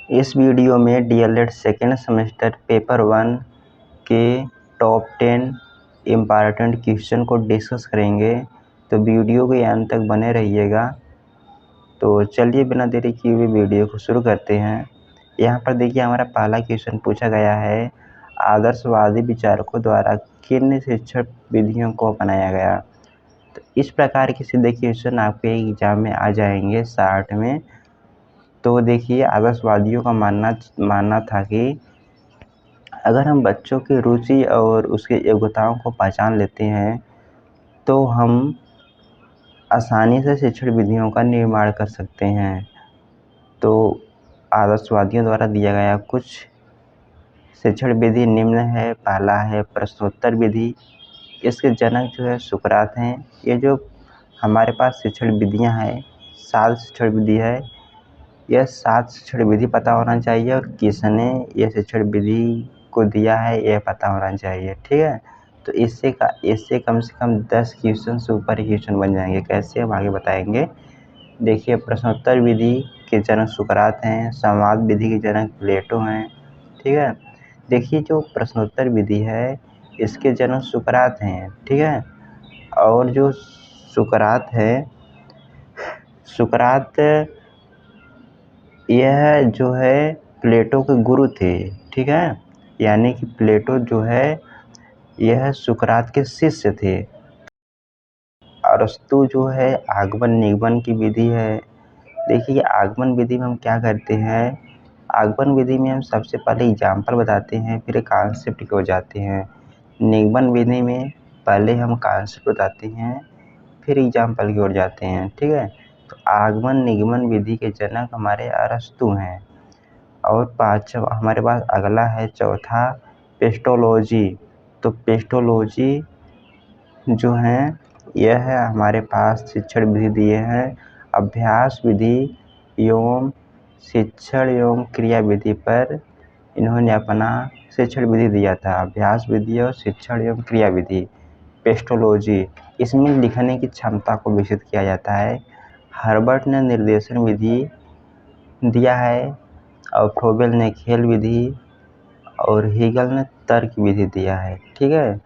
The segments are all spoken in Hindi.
इस वीडियो में डीएलएड सेकेंड सेमेस्टर पेपर 1 के टॉप 10 इम्पॉर्टेंट क्वेश्चन को डिस्कस करेंगे, तो वीडियो के अंत तक बने रहिएगा। तो चलिए बिना देरी किए हुए वीडियो को शुरू करते हैं। यहाँ पर देखिए हमारा पहला क्वेश्चन पूछा गया है, आदर्शवादी विचारकों द्वारा किन शिक्षण विधियों को अपनाया गया। तो इस प्रकार के सीधे क्वेश्चन आपके एग्जाम में आ जाएंगे 60 में। तो देखिए आदर्शवादियों का मानना था कि अगर हम बच्चों की रुचि और उसकी योग्यताओं को पहचान लेते हैं तो हम आसानी से शिक्षण विधियों का निर्माण कर सकते हैं। तो आदर्शवादियों द्वारा दिया गया कुछ शिक्षण विधि निम्न है। पहला है प्रश्नोत्तर विधि। इसके जनक जो है सुकरात हैं। ये जो हमारे पास शिक्षण विधियां हैं 7 शिक्षण विधि है। यह 7 शिक्षण विधि पता होना चाहिए और किसने यह शिक्षण विधि को दिया है यह पता होना चाहिए। ठीक है, तो इससे कम से कम 10 क्वेश्चन से ऊपर क्वेश्चन बन जाएंगे। कैसे हम आगे बताएंगे। देखिए प्रश्नोत्तर विधि के जनक सुकरात हैं। संवाद विधि के जनक प्लेटो हैं। ठीक है, देखिए जो प्रश्नोत्तर विधि है इसके जनक सुकरात हैं। ठीक है, और जो सुकरात है सुकरात यह जो है प्लेटो के गुरु थे। ठीक है, यानी कि प्लेटो जो है यह सुकरात के शिष्य थे। अरस्तु जो है आगमन निगमन की विधि है। देखिए आगमन विधि में हम क्या करते हैं, आगमन विधि में हम सबसे पहले एग्जाम्पल बताते हैं, फिर कॉन्सेप्ट की ओर जाते हैं। निगमन विधि में पहले हम कॉन्सेप्ट बताते हैं, फिर एग्जाम्पल की ओर जाते हैं। ठीक है, तो आगमन निगमन विधि के जनक हमारे अरस्तु हैं। और पांचवा हमारे पास अगला है चौथा पेस्टोलॉजी। तो पेस्टोलॉजी जो है यह है हमारे पास शिक्षण विधि दिए हैं। अभ्यास विधि एवं शिक्षण एवं क्रिया विधि पर इन्होंने अपना शिक्षण विधि दिया था। अभ्यास विधि और शिक्षण एवं क्रिया विधि पेस्टोलॉजी, इसमें लिखने की क्षमता को विकसित किया जाता है। हर्बर्ट ने निर्देशन विधि दिया है और फ्रोबेल ने खेल विधि और हीगल ने तर्क विधि दिया है। ठीक है,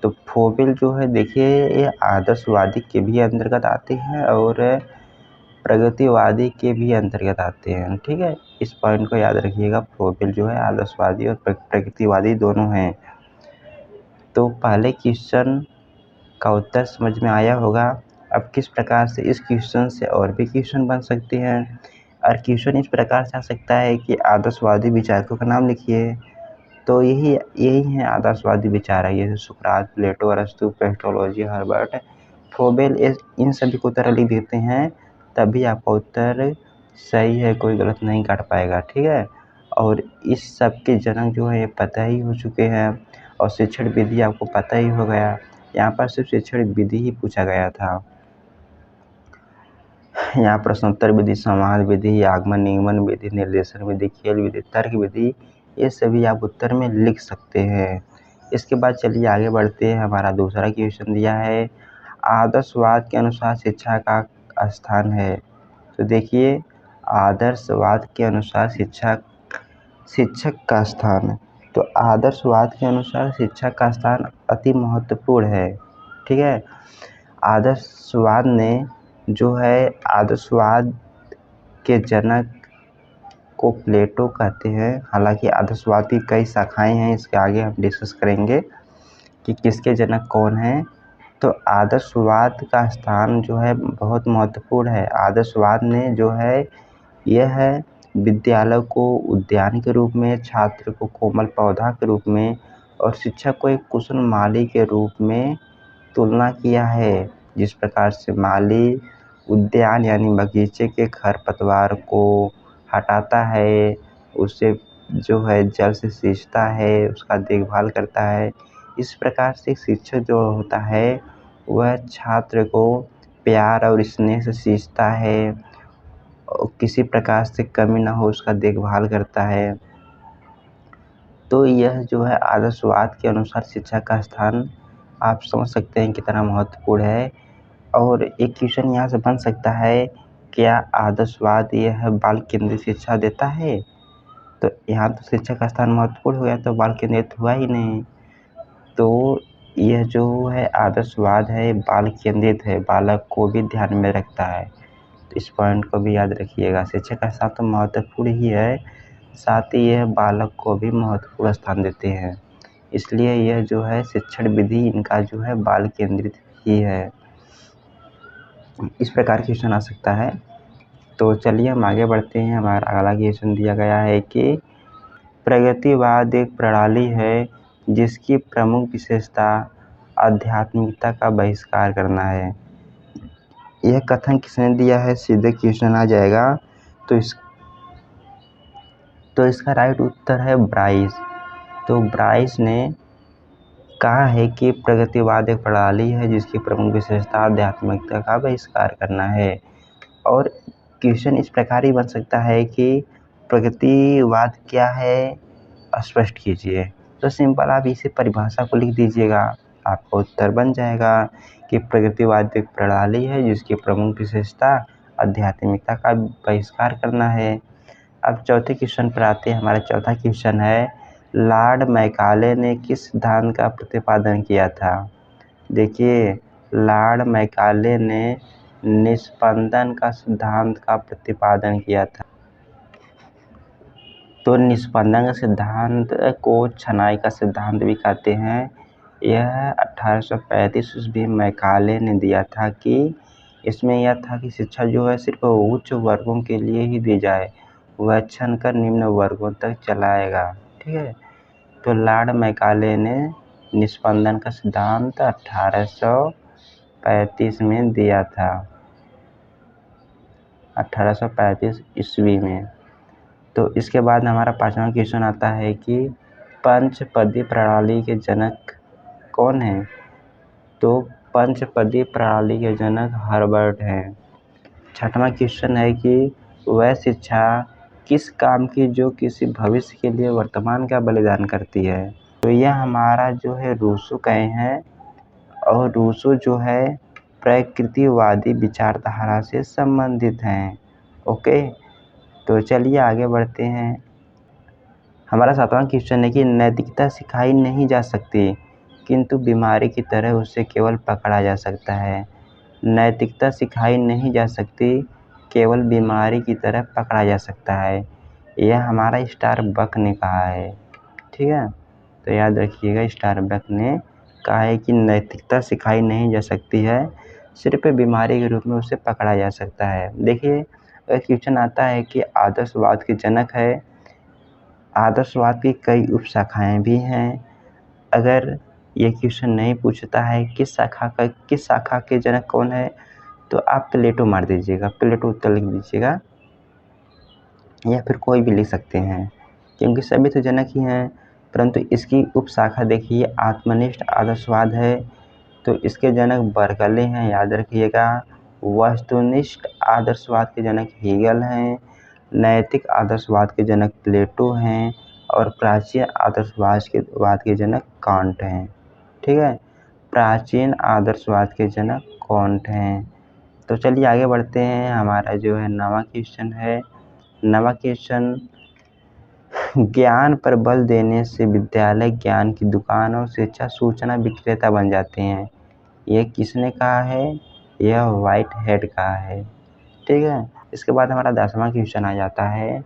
तो फ्रोबेल जो है देखिए ये आदर्शवादी के भी अंतर्गत आते हैं और प्रगतिवादी के भी अंतर्गत आते हैं। ठीक है, इस पॉइंट को याद रखिएगा। फ्रोबेल जो है आदर्शवादी और प्रगतिवादी दोनों हैं। तो पहले क्वेश्चन का उत्तर समझ में आया होगा। अब किस प्रकार से इस क्वेश्चन से और भी क्वेश्चन बन सकते हैं। और क्वेश्चन इस प्रकार से आ सकता है कि आदर्शवादी विचारकों का नाम लिखिए। तो यही है आदर्शवादी विचारक, जैसे सुकरात, प्लेटो, अरस्तु, पेस्टोलॉजी, हर्बर्ट, फ्रोबेल। इन सभी को उत्तर लिख देते हैं, तभी आपका उत्तर सही है, कोई गलत नहीं काट पाएगा। ठीक है, और इस सब के जनक जो है पता ही हो चुके हैं और शिक्षण विधि आपको पता ही हो गया। यहाँ पर सिर्फ शिक्षण विधि ही पूछा गया था। यहाँ प्रश्नोत्तर विधि, संवाद विधि, आगमन निगमन विधि, निर्देशन विधि, खेल विधि, तर्क विधि, ये सभी आप उत्तर में लिख सकते हैं। इसके बाद चलिए आगे बढ़ते हैं। हमारा दूसरा क्वेश्चन दिया है, आदर्शवाद के अनुसार शिक्षा का स्थान है। तो देखिए आदर्शवाद के अनुसार शिक्षक का स्थान, तो आदर्शवाद के अनुसार शिक्षक का स्थान अति महत्वपूर्ण है। ठीक है, आदर्शवाद ने जो है आदर्शवाद के जनक को प्लेटो कहते हैं। हालांकि आदर्शवाद की कई शाखाएं हैं, इसके आगे हम डिस्कस करेंगे कि किसके जनक कौन हैं। तो आदर्शवाद का स्थान जो है बहुत महत्वपूर्ण है। आदर्शवाद ने जो है यह विद्यालय को उद्यान के रूप में, छात्र को कोमल पौधा के रूप में और शिक्षक को एक कुशल माली के रूप में तुलना किया है। जिस प्रकार से माली उद्यान यानी बगीचे के खरपतवार को हटाता है, उसे जो है जल से सींचता है, उसका देखभाल करता है, इस प्रकार से शिक्षक जो होता है वह छात्र को प्यार और स्नेह से सींचता है और किसी प्रकार से कमी ना हो उसका देखभाल करता है। तो यह जो है आदर्शवाद के अनुसार शिक्षा का स्थान आप समझ सकते हैं कितना महत्वपूर्ण है। और एक क्वेश्चन यहाँ से बन सकता है, क्या आदर्शवाद यह बाल केंद्रित शिक्षा देता है। तो यहाँ तो शिक्षा का स्थान महत्वपूर्ण हो गया, तो बाल केंद्रित हुआ ही नहीं। तो यह जो है आदर्शवाद है बाल केंद्रित है, बालक को भी ध्यान में रखता है। तो इस पॉइंट को भी याद रखिएगा। शिक्षा का स्थान तो महत्वपूर्ण ही है, साथ ही यह बालक को भी महत्वपूर्ण स्थान देते हैं, इसलिए यह जो है शिक्षण विधि इनका जो है बाल केंद्रित ही है। इस प्रकार क्वेश्चन आ सकता है। तो चलिए हम आगे बढ़ते हैं। हमारा अगला क्वेश्चन दिया गया है कि प्रगतिवाद एक प्रणाली है जिसकी प्रमुख विशेषता आध्यात्मिकता का बहिष्कार करना है। यह कथन किसने दिया है, सीधे क्वेश्चन आ जाएगा। तो इसका राइट उत्तर है ब्राइस। तो ब्राइस ने कहा है कि प्रगतिवाद एक प्रणाली है जिसकी प्रमुख विशेषता आध्यात्मिकता का बहिष्कार करना है। और क्वेश्चन इस प्रकार ही बन सकता है कि प्रगतिवाद क्या है, स्पष्ट कीजिए। तो सिंपल आप इसी परिभाषा को लिख दीजिएगा, आपका उत्तर बन जाएगा कि प्रगतिवाद एक प्रणाली है जिसकी प्रमुख विशेषता आध्यात्मिकता का बहिष्कार करना है। अब चौथे क्वेश्चन पर आते हैं। हमारा चौथा क्वेश्चन है, लॉर्ड मैकाले ने किस सिद्धांत का प्रतिपादन किया था। देखिए, लॉर्ड मैकाले ने निस्पंदन का सिद्धांत का प्रतिपादन किया था। तो निस्पंदन का सिद्धांत को छनाई का सिद्धांत भी कहते हैं। यह 1835 ईस्वी में मैकाले ने दिया था कि इसमें यह था कि शिक्षा जो है सिर्फ उच्च वर्गों के लिए ही दी जाए, वह छनकर निम्न वर्गों तक चलाएगा। ठीक है। तो लॉर्ड मैकाले ने निस्पंदन का सिद्धांत 1835 में दिया था, 1835 ईस्वी में। तो इसके बाद हमारा पांचवा क्वेश्चन आता है कि पंचपदी प्रणाली के जनक कौन है। तो पंचपदी प्रणाली के जनक हर्बर्ट हैं। छठवां क्वेश्चन है कि वह शिक्षा किस काम की जो किसी भविष्य के लिए वर्तमान का बलिदान करती है। तो यह हमारा जो है रूसो कहे हैं, और रूसो जो है प्रकृतिवादी विचारधारा से संबंधित हैं। ओके, तो चलिए आगे बढ़ते हैं। हमारा सातवां क्वेश्चन है कि नैतिकता सिखाई नहीं जा सकती, किंतु बीमारी की तरह उसे केवल पकड़ा जा सकता है। नैतिकता सिखाई नहीं जा सकती, केवल बीमारी की तरह पकड़ा जा सकता है। यह हमारा स्टारबक ने कहा है। ठीक है, तो याद रखिएगा, स्टारबक ने कहा है कि नैतिकता सिखाई नहीं जा सकती है, सिर्फ बीमारी के रूप में उसे पकड़ा जा सकता है। देखिए, क्वेश्चन आता है कि आदर्शवाद के जनक है। आदर्शवाद की कई उपशाखाएं भी हैं। अगर ये क्वेश्चन नहीं पूछता है किस शाखा के जनक कौन है, तो आप प्लेटो मार दीजिएगा, प्लेटो उत्तर लिख दीजिएगा, या फिर कोई भी लिख सकते हैं, क्योंकि सभी तो जनक ही हैं। परंतु इसकी उपशाखा देखिए, आत्मनिष्ठ आदर्शवाद है, तो इसके जनक बर्कले हैं, याद रखिएगा। वस्तुनिष्ठ आदर्शवाद के जनक हीगल हैं। नैतिक आदर्शवाद के जनक प्लेटो हैं, और प्राचीन आदर्शवाद के जनक कांट हैं। ठीक है, प्राचीन आदर्शवाद के जनक कांट हैं। तो चलिए आगे बढ़ते हैं। हमारा जो है नवा क्वेश्चन है। नवा क्वेश्चन, ज्ञान पर बल देने से विद्यालय ज्ञान की दुकान और शिक्षा सूचना विक्रेता बन जाते हैं। यह किसने कहा है, यह व्हाइट हेड कहा है। ठीक है, इसके बाद हमारा 10वां क्वेश्चन आ जाता है।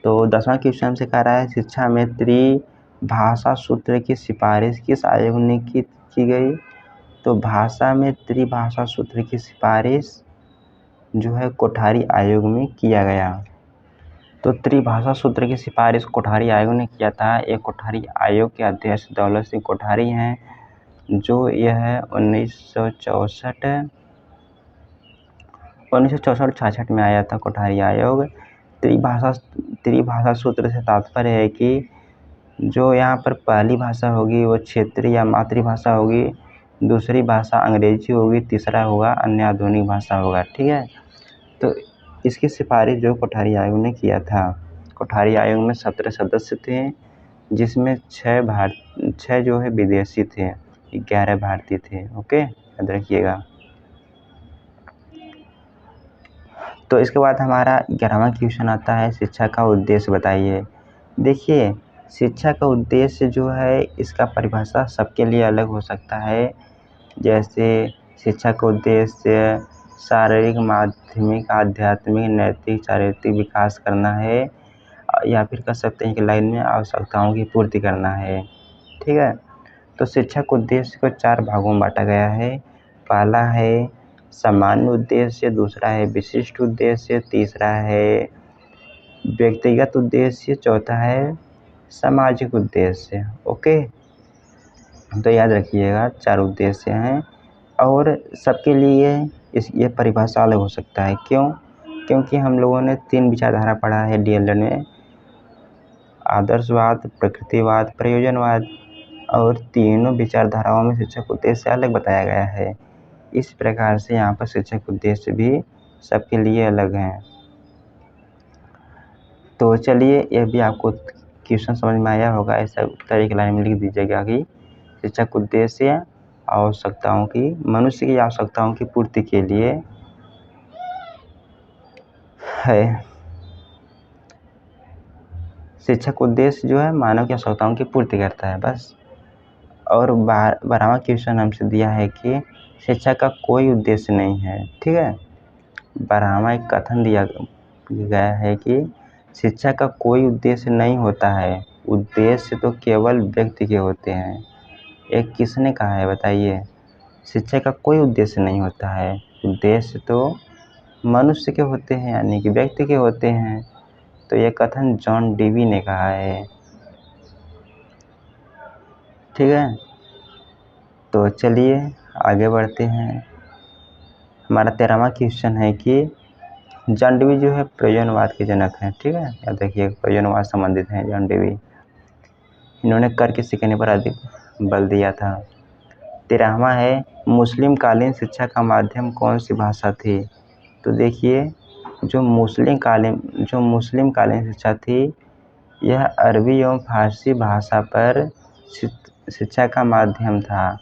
तो 10वां क्वेश्चन से कह रहा है, शिक्षा में त्रिभाषा सूत्र की सिफारिश किस आयोग ने की गई। तो भाषा में त्रिभाषा सूत्र की सिफारिश जो है कोठारी आयोग में किया गया। तो त्रिभाषा सूत्र की सिफारिश कोठारी आयोग ने किया था। एक कोठारी आयोग के अध्यक्ष दौलत सिंह कोठारी हैं, जो यह 1964-66 में आया था कोठारी आयोग। त्रिभाषा सूत्र से तात्पर्य है कि जो यहाँ पर पहली भाषा होगी वो क्षेत्रीय या मातृभाषा होगी, दूसरी भाषा अंग्रेजी होगी, तीसरा होगा अन्य आधुनिक भाषा होगा। ठीक है, तो इसकी सिफारिश जो कोठारी आयोग ने किया था। कोठारी आयोग में 17 सदस्य थे, जिसमें 6 जो है विदेशी थे, 11 भारतीय थे। ओके, याद रखिएगा। तो इसके बाद हमारा 11वां क्वेश्चन आता है, शिक्षा का उद्देश्य बताइए। देखिए, शिक्षा का उद्देश्य जो है इसका परिभाषा सबके लिए अलग हो सकता है। जैसे शिक्षा का उद्देश्य शारीरिक, माध्यमिक, आध्यात्मिक, नैतिक, चारित्रिक विकास करना है, या फिर कह सकते हैं कि लाइन में आवश्यकताओं की पूर्ति करना है। ठीक है, तो शिक्षा के उद्देश्य को 4 भागों में बांटा गया है। पहला है सामान्य उद्देश्य, दूसरा है विशिष्ट उद्देश्य, तीसरा है व्यक्तिगत उद्देश्य, चौथा है सामाजिक उद्देश्य। ओके, तो याद रखिएगा 4 उद्देश्य हैं और सबके लिए ये परिभाषा अलग हो सकता है। क्यों? क्योंकि हम लोगों ने 3 विचारधारा पढ़ा है डीएलएड में, आदर्शवाद, प्रकृतिवाद, प्रयोजनवाद, और तीनों विचारधाराओं में शिक्षक उद्देश्य अलग बताया गया है। इस प्रकार से यहाँ पर शिक्षक उद्देश्य भी सबके लिए अलग हैं। तो चलिए, यह भी आपको क्वेश्चन समझ में आया होगा। ऐसा उत्तर एक लाइन में लिख दीजिएगा कि शिक्षक उद्देश्य आवश्यकताओं की, मनुष्य की आवश्यकताओं की पूर्ति के लिए है। शिक्षक उद्देश्य जो है मानव की आवश्यकताओं की पूर्ति करता है, बस। और 12वां क्वेश्चन हमसे दिया है कि शिक्षा का कोई उद्देश्य नहीं है। ठीक है, 12वां एक कथन दिया गया है कि शिक्षा का कोई उद्देश्य नहीं होता है, उद्देश्य तो केवल व्यक्ति के होते हैं। एक किसने कहा है बताइए? शिक्षा का कोई उद्देश्य नहीं होता है, उद्देश्य तो मनुष्य के होते हैं, यानी कि व्यक्ति के होते हैं। तो यह कथन जॉन डेवी ने कहा है। ठीक है, तो चलिए आगे बढ़ते हैं। हमारा 13वां क्वेश्चन है कि जॉन डेवी जो है प्रयोजनवाद के जनक हैं। ठीक है, याद रखिए प्रयोजनवाद संबंधित हैं जॉन डेवी। इन्होंने करके सीखने पर अधिक बल दिया था। 13वां है मुस्लिम कालीन शिक्षा का माध्यम कौन सी भाषा थी? तो देखिए, जो मुस्लिम कालीन शिक्षा थी यह अरबी एवं फारसी भाषा पर शिक्षा का माध्यम था,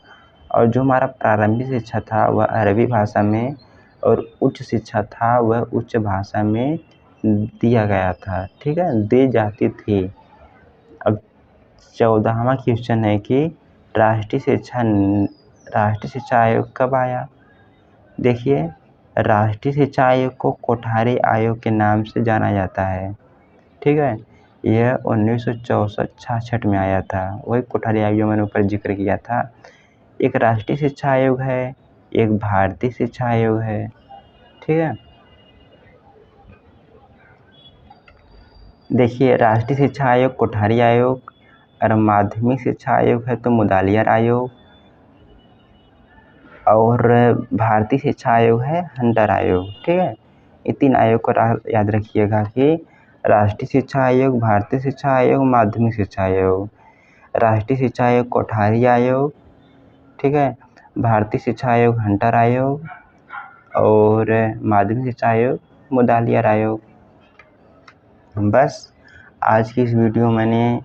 और जो हमारा प्रारंभिक शिक्षा था वह अरबी भाषा में, और उच्च शिक्षा था वह उच्च भाषा में दिया गया था। ठीक है, दी जाती थी। अब 14वां क्वेश्चन है कि राष्ट्रीय शिक्षा आयोग कब आया? देखिए, राष्ट्रीय शिक्षा आयोग को कोठारी आयोग के नाम से जाना जाता है। ठीक है, यह 1964-66 में आया था। वही कोठारी आयोग जो मैंने ऊपर जिक्र किया था। एक राष्ट्रीय शिक्षा आयोग है, एक भारतीय शिक्षा आयोग है। ठीक है, देखिए राष्ट्रीय शिक्षा आयोग कोठारी आयोग, और माध्यमिक शिक्षा आयोग है तो मुदालियार आयोग, और भारतीय शिक्षा आयोग है हंटर आयोग। ठीक है, ये 3 आयोग को याद रखिएगा कि राष्ट्रीय शिक्षा आयोग, भारतीय शिक्षा आयोग, माध्यमिक शिक्षा आयोग। राष्ट्रीय शिक्षा आयोग कोठारी आयोग, ठीक है, भारतीय शिक्षा आयोग हंटर आयोग, और माध्यमिक शिक्षा आयोग मुदालियार आयोग। बस आज की इस वीडियो मैंने